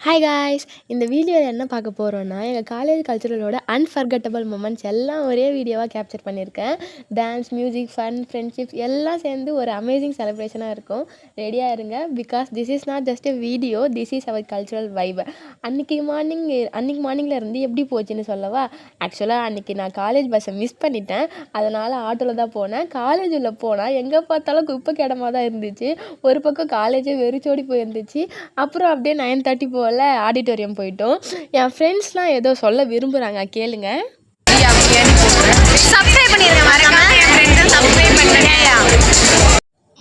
Hi guys, இந்த வீடியோவில் என்ன பார்க்க போகிறோன்னா, எங்கள் காலேஜ் கல்ச்சுரலோட அன்ஃபர்கட்டபிள் மூமெண்ட்ஸ் எல்லாம் ஒரே வீடியோவாக கேப்சர் பண்ணியிருக்கேன். டான்ஸ், மியூசிக், ஃபன், ஃப்ரெண்ட்ஷிப்ஸ் எல்லாம் சேர்ந்து ஒரு அமேசிங் செலிப்ரேஷனாக இருக்கும். ரெடியாக இருங்க, because this is not just a video, this is our cultural vibe. அன்றைக்கி மார்னிங்கில் இருந்து எப்படி போச்சுன்னு சொல்லவா? ஆக்சுவலாக அன்றைக்கி நான் காலேஜ் பஸ்ஸை மிஸ் பண்ணிட்டேன். அதனால் ஆட்டோவில் தான் போனேன். காலேஜ் உள்ள போனால் எங்கே பார்த்தாலும் குப்பை கிடமா தான் இருந்துச்சு. ஒரு பக்கம் காலேஜே வெறிச்சோடி போயிருந்துச்சு. அப்புறம் அப்படியே 9:30 போல் ஆடிட்டோரியம் போயிட்டோம். என் ஃப்ரெண்ட்ஸ்லாம் ஏதோ சொல்ல விரும்புகிறாங்க, கேளுங்க.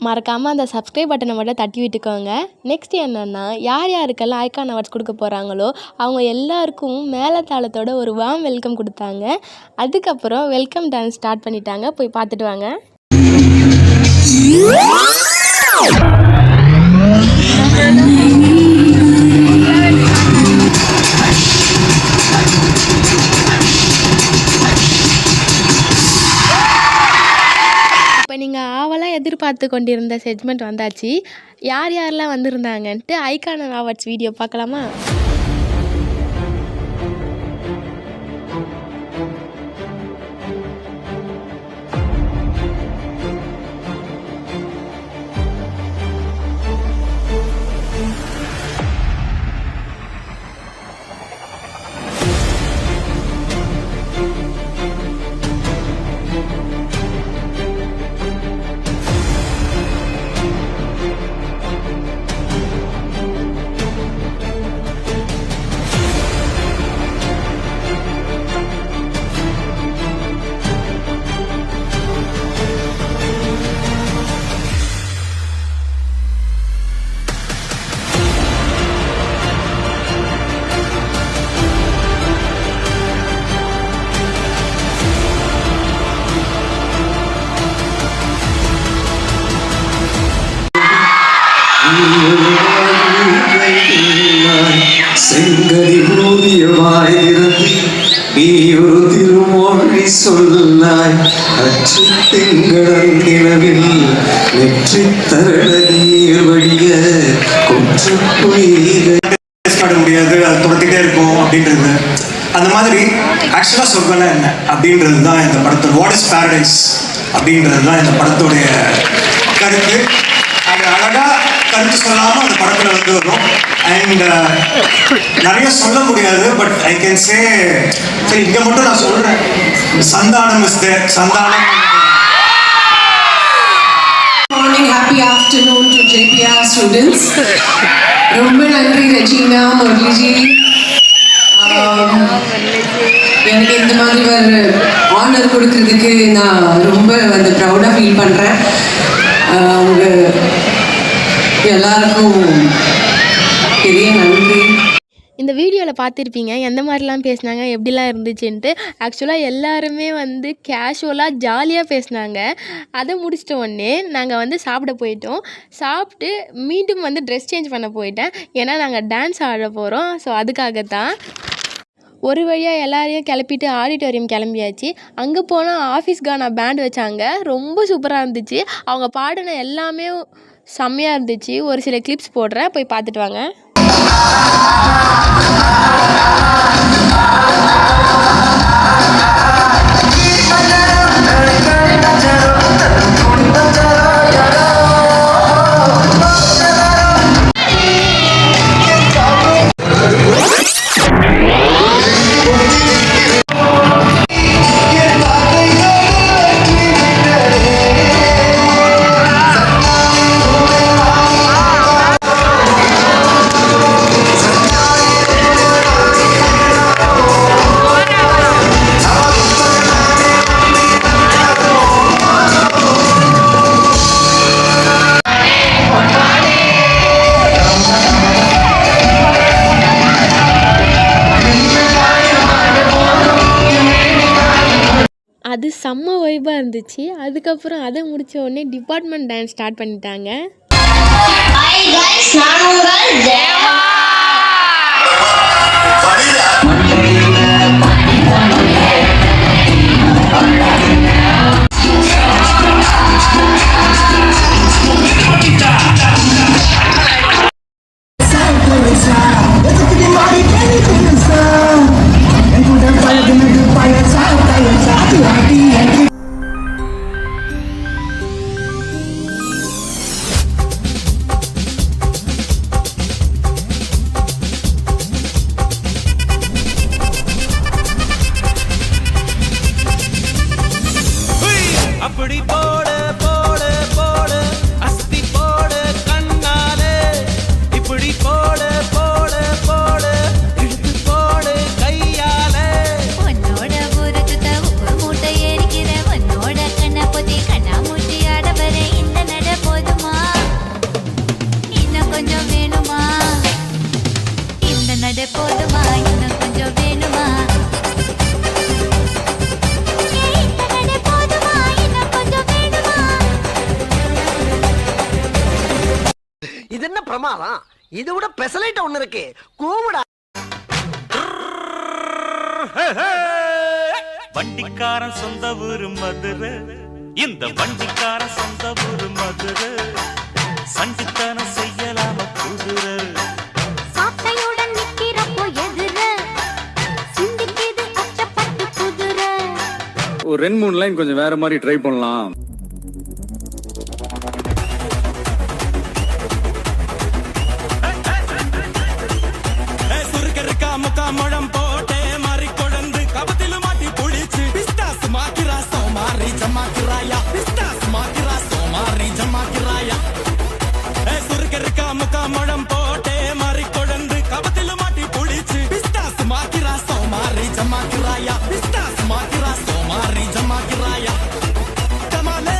மறக்காமல் அந்த சப்ஸ்கிரைப் பட்டனை மட்டும் தட்டி விட்டுக்கோங்க. நெக்ஸ்ட் என்னென்னா, யார் யாருக்கெல்லாம் ஐகான் அவார்ட்ஸ் கொடுக்க போகிறாங்களோ அவங்க எல்லாருக்கும் மேலத்தாளத்தோட ஒரு வார்ம் வெல்கம் கொடுத்தாங்க. அதுக்கப்புறம் வெல்கம் டான்ஸ் ஸ்டார்ட் பண்ணிட்டாங்க. போய் பார்த்துட்டு வாங்க. நீங்கள் ஆவலாக எதிர்பார்த்து கொண்டிருந்த செக்மெண்ட் வந்தாச்சு. யார் யாரெல்லாம் வந்திருந்தாங்கன்ட்டு ஐகான் அவார்ட்ஸ் வீடியோ பார்க்கலாமா? செங்கடி ஊதியமாயிருந்து நீ ஒரு திருமொழி சொல்லாய். அச்சு திங்களன் நிலவில் நெற்றி தரட நீர் வழிய கொற்று பாட முடியாது, அது தொடர்ந்துட்டே இருக்கும் அப்படின்றது. அந்த மாதிரி ஆக்சுவலாக சொல்றேன்னா என்ன அப்படின்றது தான் இந்த படத்தோட வாட் இஸ் பேரடைஸ் அப்படின்றது தான் இந்த படத்தோடைய கருத்து. அது அழகா கருத்து சொல்லாமல் அந்த படத்தில் வந்து வரும். அண்ட் நிறைய சொல்ல முடியாது, பட் ஐ கேன் சே, சரி இங்கே மட்டும் நான் சொல்கிறேன், Santhanam is there. Santhanam. Morning, happy afternoon to JPR students. ரொம்ப நன்றி ரெஜினா, முரளிஜி. எனக்கு இந்த மாதிரி ஒரு ஆனர் கொடுக்கறதுக்கு நான் ரொம்ப வந்து ப்ரௌடாக ஃபீல் பண்ணுறேன். அவங்க எல்லாருக்கும் பெரிய நன்றி. இந்த வீடியோவில் பார்த்துருப்பீங்க எந்த மாதிரிலாம் பேசினாங்க, எப்படிலாம் இருந்துச்சுன்ட்டு. ஆக்சுவலாக எல்லாருமே வந்து கேஷுவலாக ஜாலியாக பேசினாங்க. அதை முடிச்சிட்ட உடனே நாங்கள் வந்து சாப்பிட போயிட்டோம். சாப்பிட்டு மீண்டும் வந்து ட்ரெஸ் சேஞ்ச் பண்ண போயிட்டேன். ஏன்னா நாங்கள் டான்ஸ் ஆட போகிறோம். ஸோ அதுக்காகத்தான் ஒரு வழியாக எல்லாரையும் கிளப்பிட்டு ஆடிட்டோரியம் கிளம்பியாச்சு. அங்கே போனால் ஆஃபீஸ் கானா பேண்ட் வச்சாங்க. ரொம்ப சூப்பராக இருந்துச்சு. அவங்க பாடின எல்லாமே செம்மையாக இருந்துச்சு. ஒரு சில கிளிப்ஸ் போடுறேன், போய் பார்த்துட்டு வாங்க. அது செம்ம வைபாக இருந்துச்சு. அதுக்கப்புறம் அதை முடித்த உடனே டிபார்ட்மெண்ட் டான்ஸ் ஸ்டார்ட் பண்ணிட்டாங்க. தகடு போதுமா இன்னும் கொஞ்சம் வேணுமா தகடு போதுமா இன்னும் கொஞ்சம் வேணுமா இது என்ன பிரமாதம்? இது விட பெசலைட் ஒண்ணு இருக்கு. கூவுடா. வண்டிக்காரன் சொந்த ஊரு மதுரை, இந்த வண்டிக்காரன் சொந்த ஊரு மதுரை, சண்டித்தனம் செய்யலாம குதிரை. சாட்டையுடன் நிக்கிறப்போ எதிர சிந்திக்கிது அச்சப்பட்டு குதிரை. ஒரு 2-3 லைன் கொஞ்சம் வேற மாதிரி ட்ரை பண்ணலாம். முழம் போட்டே மாறி கொடந்து கபத்தில மாட்டி புடிச்சு பிஸ்தாஸ் மாக்கிரா சோமாரி ஜமாக்கிராயா பிஸ்தாஸ் மாக்கிரா சோமாரி ஜமாக்கிராயா சுருக்கருக்கா முக்கா முழம் போட்டே மாறி கொடந்து கபத்தில மாட்டி புடிச்சு பிஸ்தாஸ் மாக்கிரா சோமாரி ஜமாக்கிராயா பிஸ்தாஸ் மாக்கிரா சோமாரி ஜமாக்கிராயா டமாலே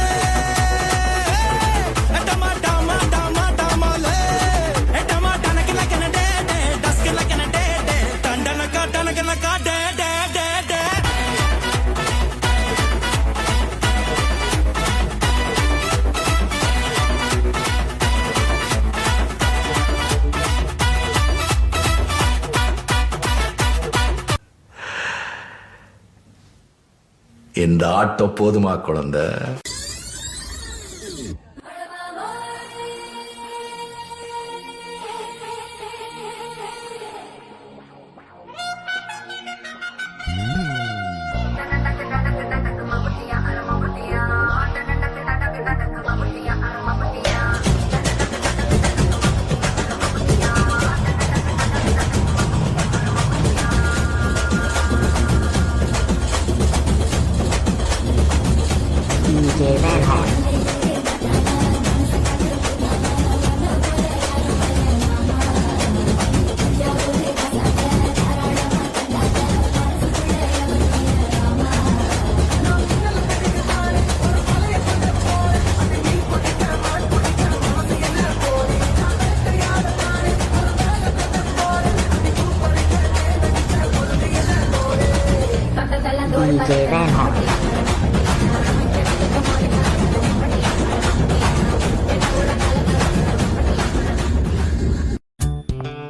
டமா டமா டமா டமாலே டமா டனக்கு லக்கன டே டே டஸ்க்கு லக்கன டே டே டண்டனக்கா டனக்கனக்கா டே டே டே டே. இந்த ஆட்டம் போதுமா குழந்தை?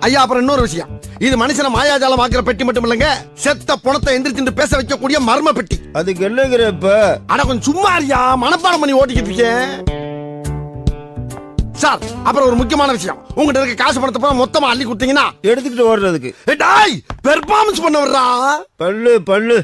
ஐயா, அப்புறம் இன்னொரு விஷயம். இது மனுஷனை மாயாஜாலம் ஆக்குற பெட்டி மட்டும் இல்லைங்க, செத்த பணத்தை எந்திரிச்சு பேச வைக்கக்கூடிய மர்ம பெட்டி. அதுக்கு என்னங்கிற இப்ப? அட கொஞ்சம் சும்மா இருக்கியா, மனப்பாடம் பண்ணி ஓட்டிக்கிட்டு இருக்கேன் சார். அப்புறம் ஒரு முக்கியமான விஷயம், உங்ககிட்ட இருக்க காசு பணத்தை போல மொத்தமா அள்ளி கொடுத்தீங்கன்னா எடுத்துக்கிட்டு ஓடுறதுக்கு பெர்ஃபார்மன்ஸ் பண்ண வர்றா. பல்லு பல்லு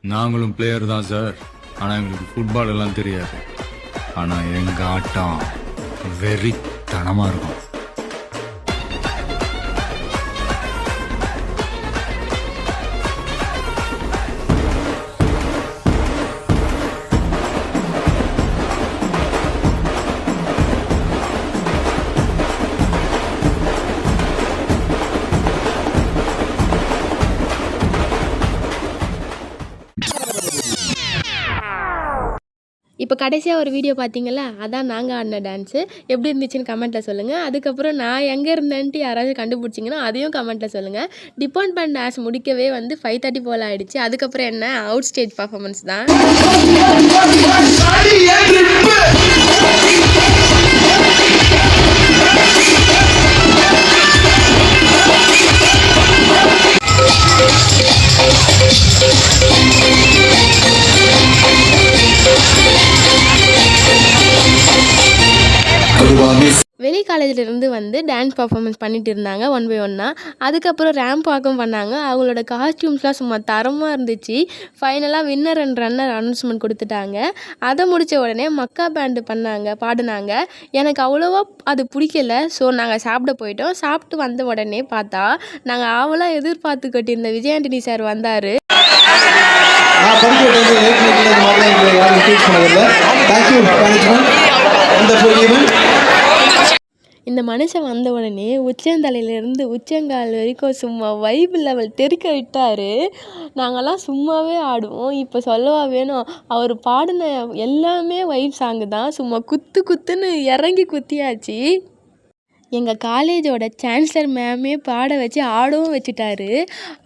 நாங்களும் பிளேயர் தான் சார், ஆனா எங்களுக்கு ஃபுட்பால் எல்லாம் தெரியாது. ஆனா எங்க ஆட்டம் வெறித்தனமா இருக்கும். இப்போ கடைசியாக ஒரு வீடியோ பார்த்தீங்களா, அதான் நாங்கள் ஆடின டான்ஸு. எப்படி இருந்துச்சுன்னு கமெண்ட்டில் சொல்லுங்கள். அதுக்கப்புறம் நான் எங்கே இருந்தேன்ட்டு யாராவது கண்டுபிடிச்சிங்கன்னா அதையும் கமெண்ட்டில் சொல்லுங்கள். டிபார்ட்மெண்ட் டான்ஸ் முடிக்கவே 5:30 போல் ஆகிடுச்சு. அதுக்கப்புறம் என்ன, அவுட் ஸ்டேஜ் பர்ஃபார்மன்ஸ் தான். காலேஜிலேருந்து வந்து டான்ஸ் பர்ஃபார்மன்ஸ் பண்ணிட்டு இருந்தாங்க 1 by 1. அதுக்கப்புறம் ரேம்ப் வாக்கும் பண்ணாங்க. அவங்களோட காஸ்டியூம்ஸ்லாம் சும்மா தரமாக இருந்துச்சு. ஃபைனலாக வின்னர் அண்ட் ரன்னர் அனௌன்ஸ்மெண்ட் கொடுத்துட்டாங்க. அதை முடித்த உடனே மக்கா பேண்டு பாடினாங்க. எனக்கு அவ்வளோவா அது பிடிக்கல. ஸோ நாங்கள் சாப்பிட போயிட்டோம். சாப்பிட்டு வந்த உடனே பார்த்தா நாங்கள் ஆவலாக எதிர்பார்த்து கட்டியிருந்த விஜய் ஆண்டனி சார் வந்தார். நான் படிக்க விட்டது ஏற்கனவே இந்த மாதிரிலாம் எங்களை யாரும் டீச் பண்ணதில்லை. Thank you management. இந்த ஈவெண்ட் இந்த மனுஷன் வந்த உடனே உச்சந்தலையிலேருந்து உச்சங்கால் வரைக்கும் சும்மா வைப் லெவல் தெறிக்க விட்டார். நாங்கள்லாம் சும்மாவே ஆடுவோம். இப்போ சொல்லவா வேணும், அவர் பாடின எல்லாமே வைப் சாங்கு தான். சும்மா குத்து குத்துன்னு இறங்கி குத்தியாச்சு. எங்கள் காலேஜோட சான்சலர் மேமே பாட வச்சு ஆடவும் வச்சுட்டாரு.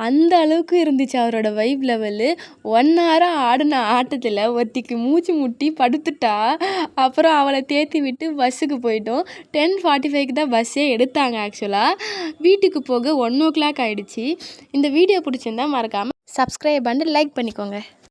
அந்த அளவுக்கு இருந்துச்சு அவரோட வைப் லெவலு. 1 hour ஆடின ஆட்டத்தில் ஒருத்திக்கு மூச்சு முட்டி படுத்துட்டா. அப்புறம் அவளை தேற்றி விட்டு பஸ்ஸுக்கு போயிட்டோம். 10:45க்கு தான் பஸ்ஸே எடுத்தாங்க. ஆக்சுவலாக வீட்டுக்கு போக 1 o'clock ஆகிடுச்சு. இந்த வீடியோ பிடிச்சிருந்தா மறக்காமல் சப்ஸ்கிரைப் பண்ணி லைக் பண்ணிக்கோங்க.